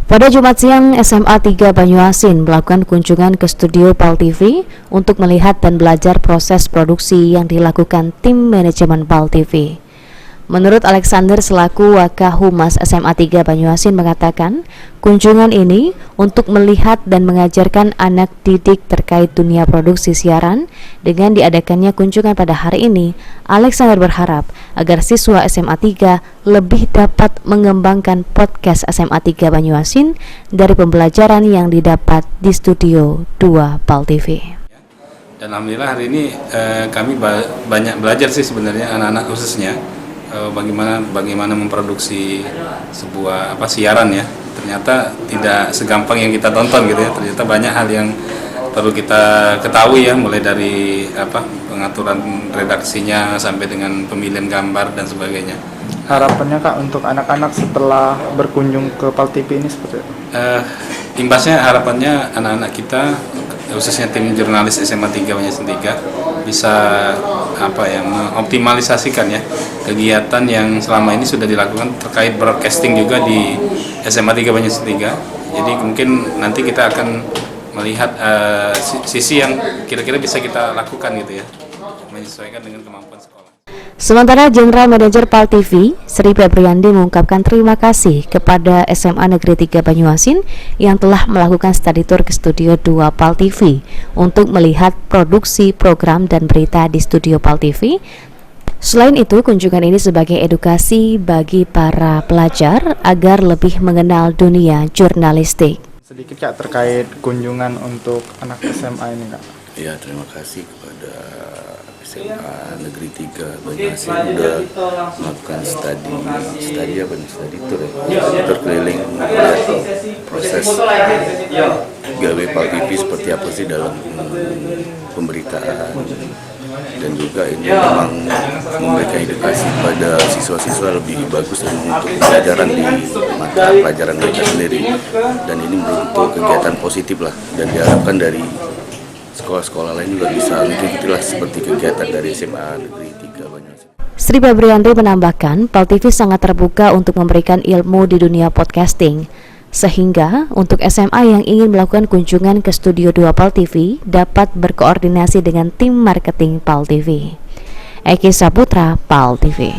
Pada Jumat siang, SMA 3 Banyuasin melakukan kunjungan ke studio PAL TV untuk melihat dan belajar proses produksi yang dilakukan tim manajemen PAL TV. Menurut Alexander selaku Wakahumas SMA 3 Banyuasin mengatakan, kunjungan ini untuk melihat dan mengajarkan anak didik terkait dunia produksi siaran. Dengan diadakannya kunjungan pada hari ini, Alexander berharap agar siswa SMA 3 lebih dapat mengembangkan podcast SMA 3 Banyuasin dari pembelajaran yang didapat di studio 2 PAL TV. Dan alhamdulillah hari ini kami banyak belajar sih sebenarnya anak-anak khususnya bagaimana memproduksi sebuah siaran ya. Ternyata tidak segampang yang kita tonton gitu ya. Ternyata banyak hal yang perlu kita ketahui ya, mulai dari pengaturan redaksinya sampai dengan pemilihan gambar dan sebagainya. Harapannya Kak untuk anak-anak setelah berkunjung ke PAL TV ini seperti apa? Imbasnya harapannya anak-anak kita khususnya tim jurnalis SMA 3 Banyuasin 3 bisa mengoptimalisasikan ya kegiatan yang selama ini sudah dilakukan terkait broadcasting juga di SMA 3 Banyuasin 3. Jadi mungkin nanti kita akan melihat sisi yang kira-kira bisa kita lakukan gitu ya, menyesuaikan dengan kemampuan sekolah. Sementara General Manager PAL TV, Sri Febriandi mengungkapkan terima kasih kepada SMA Negeri 3 Banyuasin yang telah melakukan study tour ke studio 2 PAL TV untuk melihat produksi program dan berita di studio PAL TV. Selain itu, kunjungan ini sebagai edukasi bagi para pelajar agar lebih mengenal dunia jurnalistik. Sedikit Kak terkait kunjungan untuk anak SMA ini Kak. Ya, terima kasih kepada SMA Negeri 3 Banyuasin sudah melakukan studi tour keliling melihat proses gawe PAL TV seperti apa sih dalam pemberitaan, dan juga ini memang memberikan edukasi pada siswa-siswa lebih bagus untuk pelajaran di mata pelajaran mereka sendiri, dan ini bentuk kegiatan positif lah, dan diharapkan dari sekolah-sekolah lain juga bisa mengikutilah seperti kegiatan dari SMA Negeri 3 Banyuasin. Sri Febriandi menambahkan, PAL TV sangat terbuka untuk memberikan ilmu di dunia podcasting, sehingga untuk SMA yang ingin melakukan kunjungan ke studio 2 PAL TV dapat berkoordinasi dengan tim marketing PAL TV. Eki Saputra, PAL TV.